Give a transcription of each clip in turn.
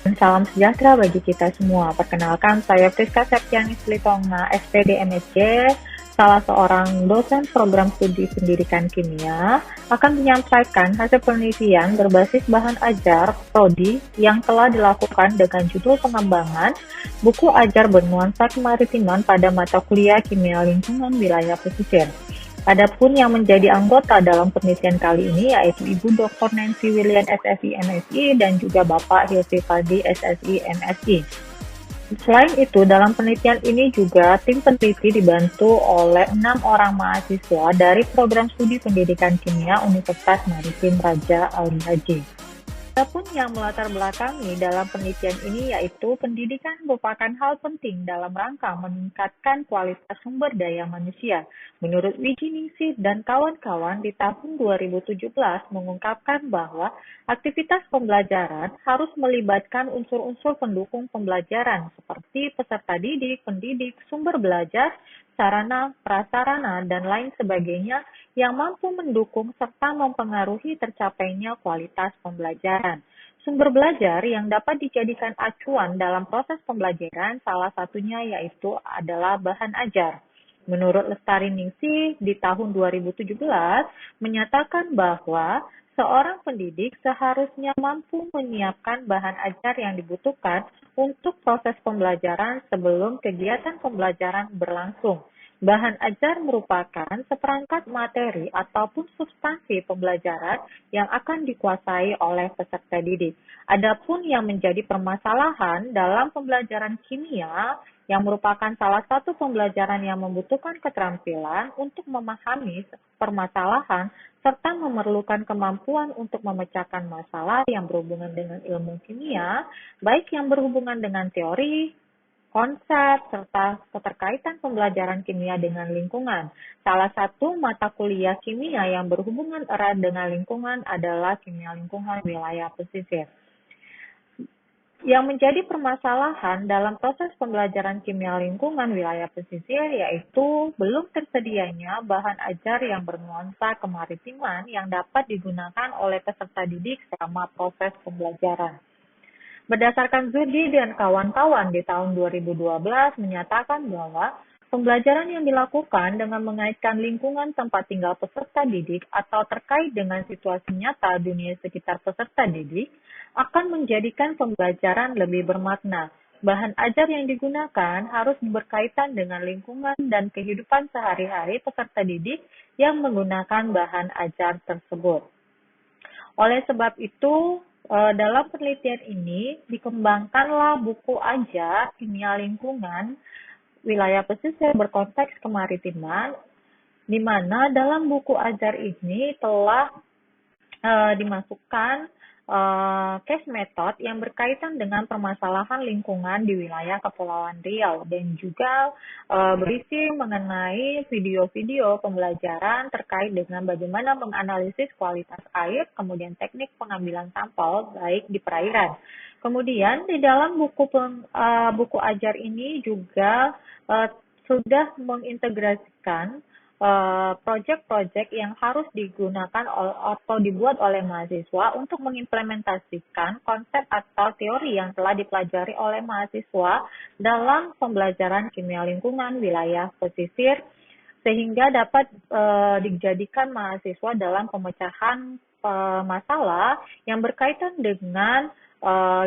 Dan salam sejahtera bagi kita semua. Perkenalkan, saya Priska Septiani Slitonga, SPD MSc, salah seorang dosen program studi pendidikan kimia, akan menyampaikan hasil penelitian berbasis bahan ajar prodi yang telah dilakukan dengan judul pengembangan buku ajar bernuansa kemaritiman pada mata kuliah kimia lingkungan wilayah pesisir. Adapun yang menjadi anggota dalam penelitian kali ini yaitu Ibu Dr. Nancy William SSI MSI dan juga Bapak Hilfi Faldi SSI MSI. Selain itu, dalam penelitian ini juga tim peneliti dibantu oleh 6 orang mahasiswa dari program studi pendidikan kimia Universitas Maritim Raja Ali Haji. Adapun yang melatar belakangi dalam penelitian ini yaitu pendidikan merupakan hal penting dalam rangka meningkatkan kualitas sumber daya manusia. Menurut Wijiningsih dan kawan-kawan di tahun 2017 mengungkapkan bahwa aktivitas pembelajaran harus melibatkan unsur-unsur pendukung pembelajaran seperti peserta didik, pendidik, sumber belajar, sarana, prasarana, dan lain sebagainya yang mampu mendukung serta mempengaruhi tercapainya kualitas pembelajaran. Sumber belajar yang dapat dijadikan acuan dalam proses pembelajaran salah satunya yaitu adalah bahan ajar. Menurut Lestari Ningsih di tahun 2017 menyatakan bahwa seorang pendidik seharusnya mampu menyiapkan bahan ajar yang dibutuhkan untuk proses pembelajaran sebelum kegiatan pembelajaran berlangsung. Bahan ajar merupakan seperangkat materi ataupun substansi pembelajaran yang akan dikuasai oleh peserta didik. Adapun yang menjadi permasalahan dalam pembelajaran kimia yang merupakan salah satu pembelajaran yang membutuhkan keterampilan untuk memahami permasalahan serta memerlukan kemampuan untuk memecahkan masalah yang berhubungan dengan ilmu kimia, baik yang berhubungan dengan teori, konsep, serta keterkaitan pembelajaran kimia dengan lingkungan. Salah satu mata kuliah kimia yang berhubungan erat dengan lingkungan adalah kimia lingkungan wilayah pesisir. Yang menjadi permasalahan dalam proses pembelajaran kimia lingkungan wilayah pesisir yaitu belum tersedianya bahan ajar yang bernuansa kemaritiman yang dapat digunakan oleh peserta didik selama proses pembelajaran. Berdasarkan Zudi dan kawan-kawan di tahun 2012 menyatakan bahwa pembelajaran yang dilakukan dengan mengaitkan lingkungan tempat tinggal peserta didik atau terkait dengan situasi nyata dunia sekitar peserta didik akan menjadikan pembelajaran lebih bermakna. Bahan ajar yang digunakan harus berkaitan dengan lingkungan dan kehidupan sehari-hari peserta didik yang menggunakan bahan ajar tersebut. Oleh sebab itu, dalam penelitian ini dikembangkanlah buku ajar kimia lingkungan wilayah pesisir berkonteks kemaritiman, di mana dalam buku ajar ini telah dimasukkan case method yang berkaitan dengan permasalahan lingkungan di wilayah Kepulauan Riau dan juga berisi mengenai video-video pembelajaran terkait dengan bagaimana menganalisis kualitas air, kemudian teknik pengambilan sampel baik di perairan. Kemudian di dalam buku ajar ini juga sudah mengintegrasikan proyek-proyek yang harus digunakan atau dibuat oleh mahasiswa untuk mengimplementasikan konsep atau teori yang telah dipelajari oleh mahasiswa dalam pembelajaran kimia lingkungan wilayah pesisir sehingga dapat dijadikan mahasiswa dalam pemecahan masalah yang berkaitan dengan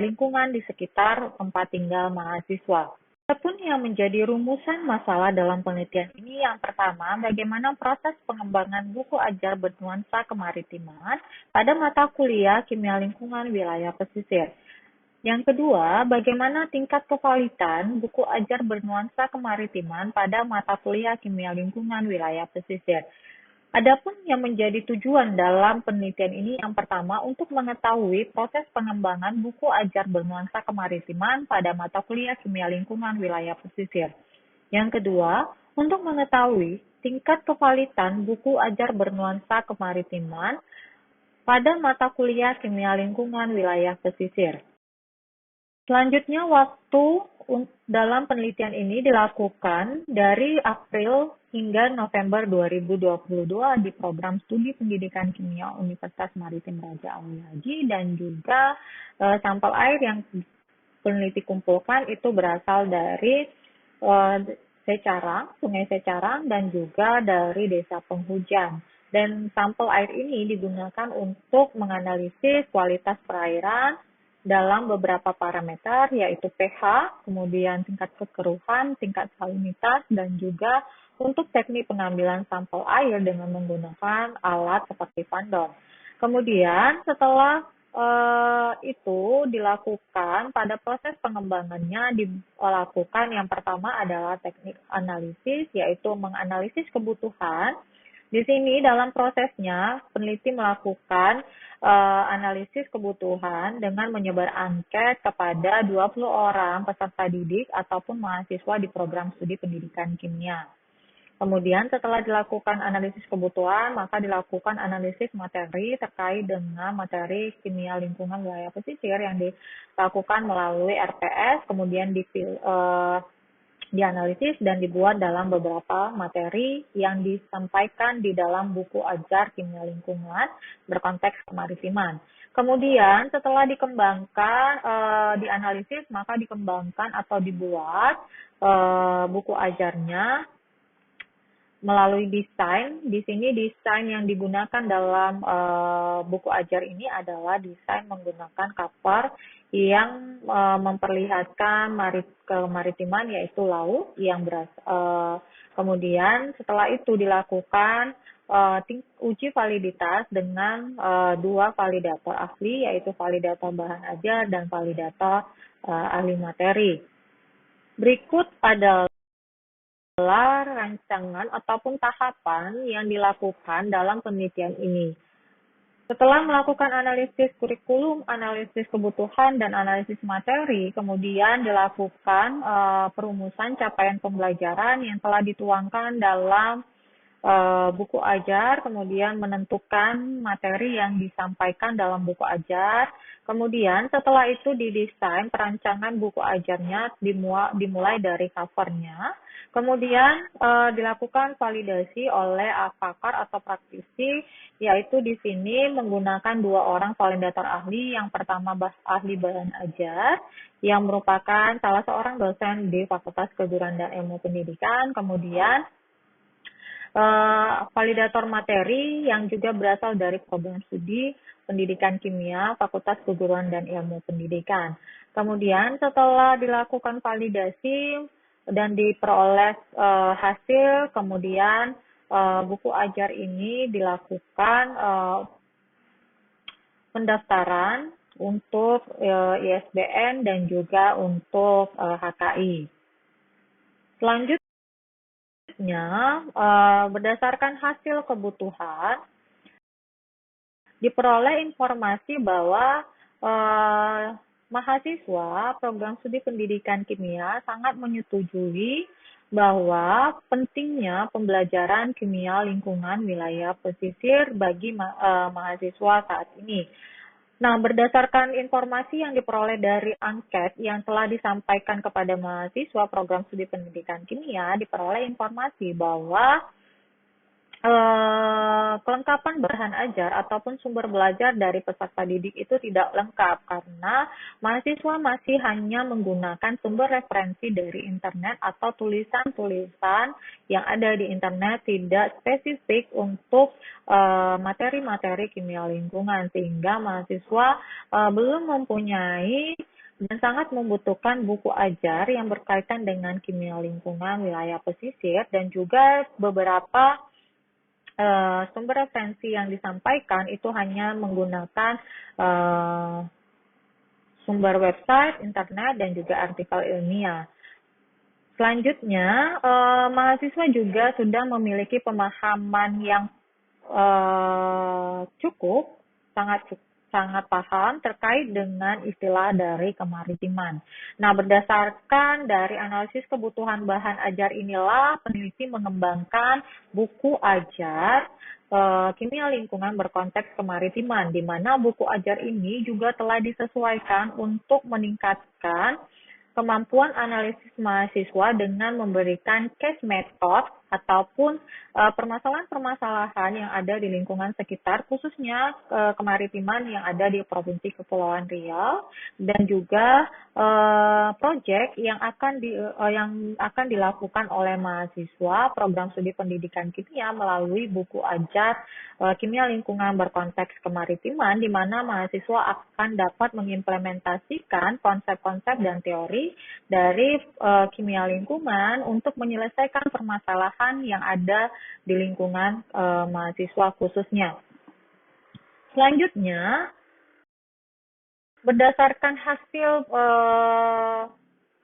lingkungan di sekitar tempat tinggal mahasiswa. Adapun yang menjadi rumusan masalah dalam penelitian ini yang pertama, bagaimana proses pengembangan buku ajar bernuansa kemaritiman pada mata kuliah kimia lingkungan wilayah pesisir. Yang kedua, bagaimana tingkat kevalitan buku ajar bernuansa kemaritiman pada mata kuliah kimia lingkungan wilayah pesisir. Adapun yang menjadi tujuan dalam penelitian ini yang pertama untuk mengetahui proses pengembangan buku ajar bernuansa kemaritiman pada mata kuliah kimia lingkungan wilayah pesisir. Yang kedua, untuk mengetahui tingkat kevalitan buku ajar bernuansa kemaritiman pada mata kuliah kimia lingkungan wilayah pesisir. Selanjutnya, waktu dalam penelitian ini dilakukan dari April hingga November 2022 di program studi pendidikan kimia Universitas Maritim Raja Amir Haji, dan juga sampel air yang peneliti kumpulkan itu berasal dari Secarang, Sungai Secarang, dan juga dari Desa Penghujan. Dan sampel air ini digunakan untuk menganalisis kualitas perairan dalam beberapa parameter, yaitu pH, kemudian tingkat kekeruhan, tingkat salinitas, dan juga untuk teknik pengambilan sampel air dengan menggunakan alat seperti Van. Kemudian setelah itu dilakukan, pada proses pengembangannya dilakukan yang pertama adalah teknik analisis, yaitu menganalisis kebutuhan. Di sini dalam prosesnya peneliti melakukan analisis kebutuhan dengan menyebar angket kepada 20 orang peserta didik ataupun mahasiswa di program studi pendidikan kimia. Kemudian setelah dilakukan analisis kebutuhan, maka dilakukan analisis materi terkait dengan materi kimia lingkungan wilayah pesisir yang dilakukan melalui RPS, kemudian dianalisis dan dibuat dalam beberapa materi yang disampaikan di dalam buku ajar kimia lingkungan berkonteks kemaritiman. Kemudian setelah dikembangkan, dianalisis, maka dikembangkan atau dibuat buku ajarnya melalui desain. Di sini desain yang digunakan dalam buku ajar ini adalah desain menggunakan cover yang memperlihatkan kemaritiman, yaitu laut yang kemudian setelah itu dilakukan uji validitas dengan dua validator ahli, yaitu validator bahan ajar dan validator ahli materi. Berikut adalah rancangan ataupun tahapan yang dilakukan dalam penelitian ini. Setelah melakukan analisis kurikulum, analisis kebutuhan, dan analisis materi, kemudian dilakukan perumusan capaian pembelajaran yang telah dituangkan dalam buku ajar, kemudian menentukan materi yang disampaikan dalam buku ajar. Kemudian setelah itu didesain perancangan buku ajarnya dimulai dari covernya. Kemudian dilakukan validasi oleh pakar atau praktisi, yaitu di sini menggunakan dua orang validator ahli. Yang pertama ahli bahan ajar, yang merupakan salah seorang dosen di Fakultas Keguruan dan Ilmu Pendidikan. Kemudian validator materi yang juga berasal dari program studi pendidikan kimia Fakultas Keguruan dan Ilmu Pendidikan. Kemudian setelah dilakukan validasi dan diperoleh hasil, kemudian buku ajar ini dilakukan pendaftaran untuk ISBN dan juga untuk HKI. Selanjutnya, berdasarkan hasil kebutuhan, diperoleh informasi bahwa mahasiswa program studi pendidikan kimia sangat menyetujui bahwa pentingnya pembelajaran kimia lingkungan wilayah pesisir bagi mahasiswa saat ini. Nah, berdasarkan informasi yang diperoleh dari angket yang telah disampaikan kepada mahasiswa program studi pendidikan kimia, diperoleh informasi bahwa kelengkapan bahan ajar ataupun sumber belajar dari peserta didik itu tidak lengkap karena mahasiswa masih hanya menggunakan sumber referensi dari internet atau tulisan-tulisan yang ada di internet, tidak spesifik untuk materi-materi kimia lingkungan, sehingga mahasiswa belum mempunyai dan sangat membutuhkan buku ajar yang berkaitan dengan kimia lingkungan wilayah pesisir, dan juga beberapa sumber referensi yang disampaikan itu hanya menggunakan sumber website, internet, dan juga artikel ilmiah. Selanjutnya, mahasiswa juga sudah memiliki pemahaman yang cukup, sangat sangat paham terkait dengan istilah dari kemaritiman. Nah, berdasarkan dari analisis kebutuhan bahan ajar inilah peneliti mengembangkan buku ajar kimia lingkungan berkonteks kemaritiman, di mana buku ajar ini juga telah disesuaikan untuk meningkatkan kemampuan analisis mahasiswa dengan memberikan case method ataupun permasalahan-permasalahan yang ada di lingkungan sekitar, khususnya kemaritiman yang ada di Provinsi Kepulauan Riau, dan juga proyek yang akan dilakukan oleh mahasiswa program studi pendidikan kimia melalui buku ajar kimia lingkungan berkonteks kemaritiman, di mana mahasiswa akan dapat mengimplementasikan konsep-konsep dan teori dari kimia lingkungan untuk menyelesaikan permasalahan yang ada di lingkungan mahasiswa khususnya. Selanjutnya, berdasarkan hasil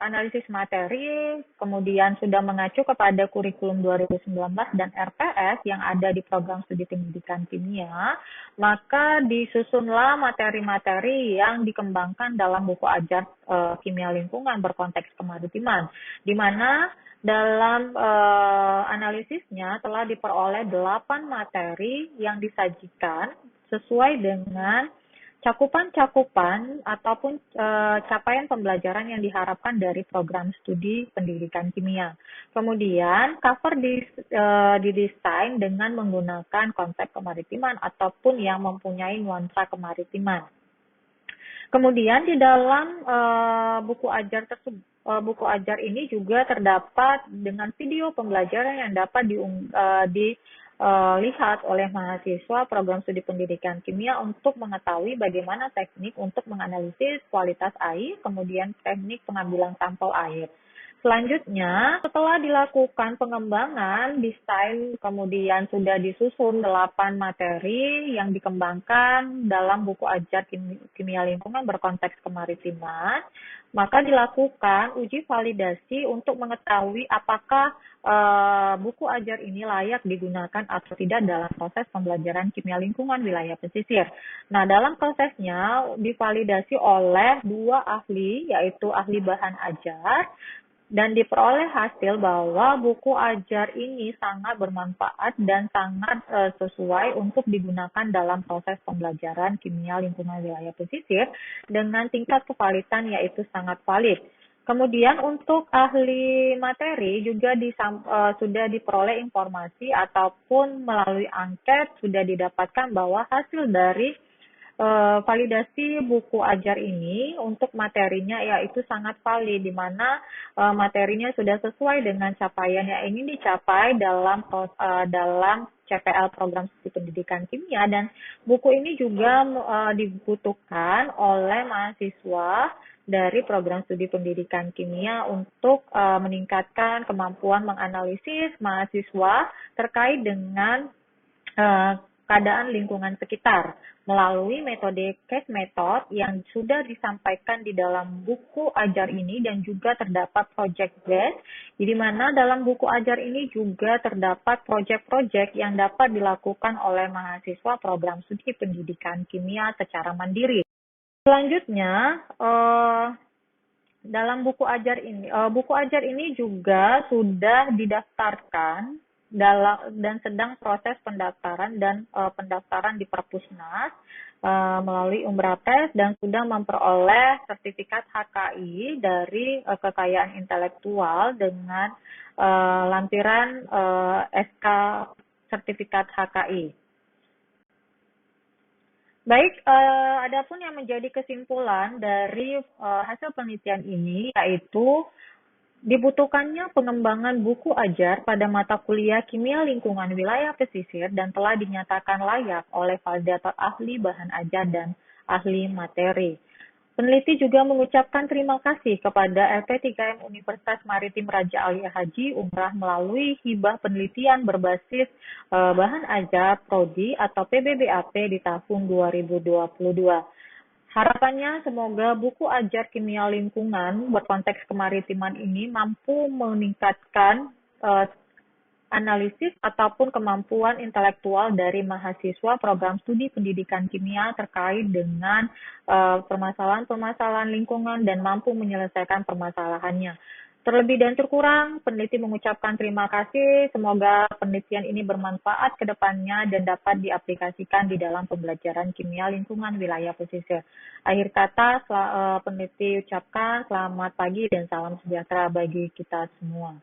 analisis materi, kemudian sudah mengacu kepada kurikulum 2019 dan RPS yang ada di program studi pendidikan kimia, maka disusunlah materi-materi yang dikembangkan dalam buku ajar kimia lingkungan berkonteks kemaritiman, di mana dalam analisisnya telah diperoleh 8 materi yang disajikan sesuai dengan cakupan-cakupan ataupun capaian pembelajaran yang diharapkan dari program studi pendidikan kimia. Kemudian cover didesain dengan menggunakan konsep kemaritiman ataupun yang mempunyai nuansa kemaritiman. Kemudian di dalam buku ajar ini juga terdapat dengan video pembelajaran yang dapat dilihat oleh mahasiswa program studi pendidikan kimia untuk mengetahui bagaimana teknik untuk menganalisis kualitas air, kemudian teknik pengambilan sampel air. Selanjutnya, setelah dilakukan pengembangan, desain, kemudian sudah disusun 8 materi yang dikembangkan dalam buku ajar kimia lingkungan berkonteks kemaritiman, maka dilakukan uji validasi untuk mengetahui apakah buku ajar ini layak digunakan atau tidak dalam proses pembelajaran kimia lingkungan wilayah pesisir. Nah, dalam prosesnya divalidasi oleh 2 ahli, yaitu ahli bahan ajar, dan diperoleh hasil bahwa buku ajar ini sangat bermanfaat dan sangat sesuai untuk digunakan dalam proses pembelajaran kimia lingkungan wilayah pesisir dengan tingkat kevalitan yaitu sangat valid. Kemudian untuk ahli materi juga sudah diperoleh informasi ataupun melalui angket sudah didapatkan bahwa hasil dari validasi buku ajar ini untuk materinya yaitu sangat valid, di mana materinya sudah sesuai dengan capaian yang ingin dicapai dalam CPL program studi pendidikan kimia, dan buku ini juga dibutuhkan oleh mahasiswa dari program studi pendidikan kimia untuk meningkatkan kemampuan menganalisis mahasiswa terkait dengan keadaan lingkungan sekitar melalui metode case method yang sudah disampaikan di dalam buku ajar ini, dan juga terdapat project based, di mana dalam buku ajar ini juga terdapat project-project yang dapat dilakukan oleh mahasiswa program studi pendidikan kimia secara mandiri. Selanjutnya, dalam buku ajar ini juga sudah didaftarkan dan sedang proses pendaftaran pendaftaran di Perpusnas melalui Umbrates, dan sudah memperoleh sertifikat HKI dari kekayaan intelektual dengan lampiran SK sertifikat HKI. Baik, adapun yang menjadi kesimpulan dari hasil penelitian ini yaitu dibutuhkannya pengembangan buku ajar pada mata kuliah kimia lingkungan wilayah pesisir dan telah dinyatakan layak oleh validator ahli bahan ajar dan ahli materi. Peneliti juga mengucapkan terima kasih kepada LP3M Universitas Maritim Raja Ali Haji Umrah melalui hibah penelitian berbasis bahan ajar Prodi atau PBBAP di tahun 2022. Harapannya semoga buku ajar kimia lingkungan berkonteks kemaritiman ini mampu meningkatkan analisis ataupun kemampuan intelektual dari mahasiswa program studi pendidikan kimia terkait dengan permasalahan-permasalahan lingkungan dan mampu menyelesaikan permasalahannya. Terlebih dan terkurang, peneliti mengucapkan terima kasih. Semoga penelitian ini bermanfaat ke depannya dan dapat diaplikasikan di dalam pembelajaran kimia lingkungan wilayah pesisir. Akhir kata, peneliti ucapkan selamat pagi dan salam sejahtera bagi kita semua.